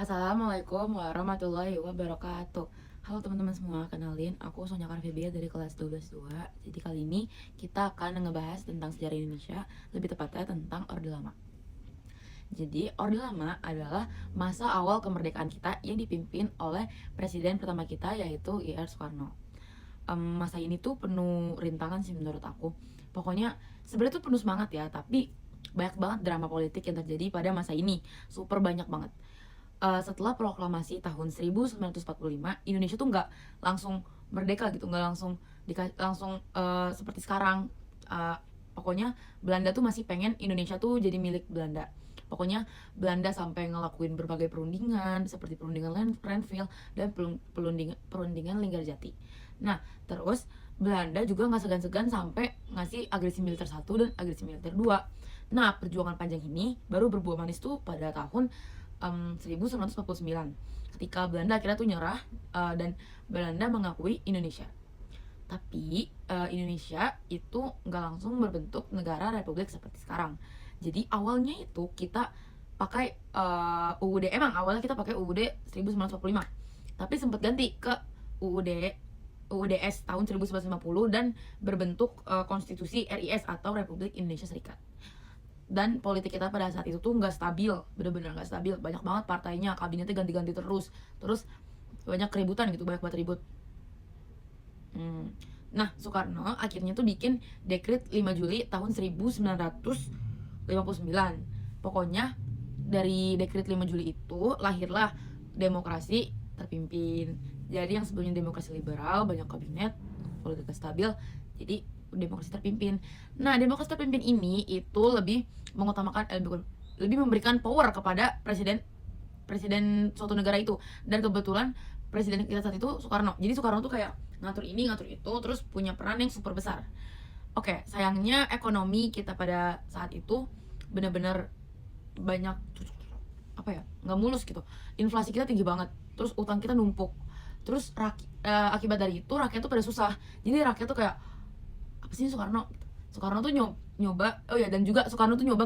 Assalamualaikum warahmatullahi wabarakatuh. Halo teman-teman semua, kenalin aku Sonia Karvibia dari kelas 12-2. Jadi kali ini kita akan ngebahas tentang sejarah Indonesia, lebih tepatnya tentang Orde Lama. Jadi Orde Lama adalah masa awal kemerdekaan kita yang dipimpin oleh presiden pertama kita, yaitu I.R. Soekarno. Masa ini tuh penuh rintangan sih menurut aku. Pokoknya sebenarnya tuh penuh semangat ya, tapi banyak banget drama politik yang terjadi pada masa ini. Super banyak banget. Setelah proklamasi tahun 1945, Indonesia tuh nggak langsung merdeka gitu, nggak langsung seperti sekarang. Uh, Pokoknya Belanda tuh masih pengen Indonesia tuh jadi milik Belanda. Pokoknya Belanda sampai ngelakuin berbagai perundingan seperti perundingan Renville dan perundingan Linggarjati. Nah, terus Belanda juga nggak segan-segan sampai ngasih agresi militer 1 dan agresi militer 2. Nah, perjuangan panjang ini baru berbuah manis tuh pada tahun 1949 ketika Belanda akhirnya tuh nyerah, dan Belanda mengakui Indonesia. Tapi Indonesia itu nggak langsung berbentuk negara republik seperti sekarang. Jadi awalnya itu kita pakai UUD, emang awalnya kita pakai UUD 1945, tapi sempat ganti ke UUDS tahun 1950 dan berbentuk konstitusi RIS atau Republik Indonesia Serikat. Dan politik kita pada saat itu tuh nggak stabil, bener-bener nggak stabil, banyak banget partainya, kabinetnya ganti-ganti terus banyak keributan gitu, banyak banget ribut. Nah, Soekarno akhirnya tuh bikin dekret 5 Juli tahun 1959. Pokoknya dari dekret 5 Juli itu lahirlah demokrasi terpimpin. Jadi yang sebelumnya demokrasi liberal, banyak kabinet, politik stabil, jadi demokrasi terpimpin. Nah, demokrasi terpimpin ini itu lebih mengutamakan, lebih memberikan power kepada presiden suatu negara itu. Dan kebetulan presiden kita saat itu Soekarno. Jadi Soekarno tuh kayak ngatur ini, ngatur itu, terus punya peran yang super besar. Oke, sayangnya ekonomi kita pada saat itu benar-benar banyak nggak mulus gitu. Inflasi kita tinggi banget, terus utang kita numpuk. Terus akibat dari itu rakyat tuh pada susah. Jadi rakyat tuh kayak, apa sih Soekarno tuh nyoba, oh ya, dan juga Soekarno tuh nyoba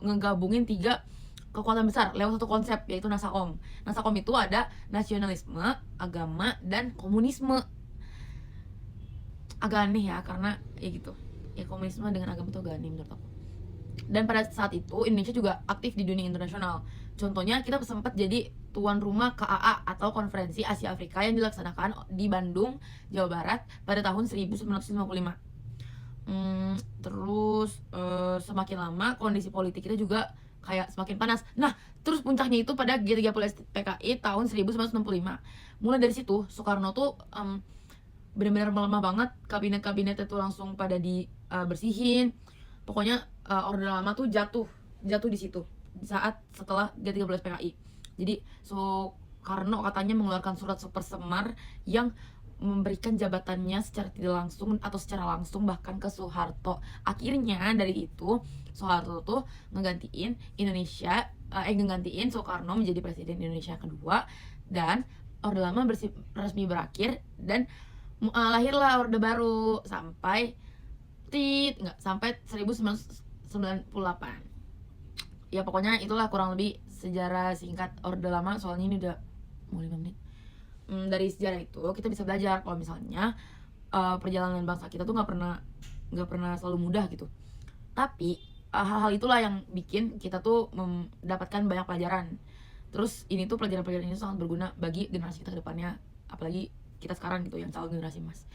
ngegabungin 3 kekuatan besar lewat satu konsep, yaitu Nasakom. Nasakom itu ada nasionalisme, agama, dan komunisme. Agak aneh ya, karena ya gitu ya, komunisme dengan agama itu agak aneh menurut aku. Dan pada saat itu Indonesia juga aktif di dunia internasional. Contohnya kita sempat jadi tuan rumah KAA atau Konferensi Asia Afrika yang dilaksanakan di Bandung, Jawa Barat pada tahun 1955. Terus semakin lama kondisi politik kita juga kayak semakin panas. Nah, terus puncaknya itu pada G30 PKI tahun 1965. Mulai dari situ Soekarno tuh benar-benar melemah banget, kabinet itu langsung pada dibersihin. Pokoknya Orde Lama tuh jatuh di situ saat setelah G30 PKI. Jadi Soekarno katanya mengeluarkan surat super semar yang memberikan jabatannya secara tidak langsung atau secara langsung bahkan ke Soeharto. Akhirnya dari itu Soeharto tuh ngegantiin Soekarno menjadi presiden Indonesia kedua, dan Orde Lama resmi berakhir, dan lahirlah Orde Baru sampai 1998. Ya pokoknya itulah kurang lebih sejarah singkat Orde Lama. Soalnya ini udah mau 5 menit. Dari sejarah itu kita bisa belajar kalau misalnya perjalanan bangsa kita tuh nggak pernah selalu mudah gitu. Tapi hal-hal itulah yang bikin kita tuh mendapatkan banyak pelajaran. Terus ini tuh pelajaran-pelajaran ini sangat berguna bagi generasi kita ke depannya, apalagi kita sekarang gitu yang calon generasi emas.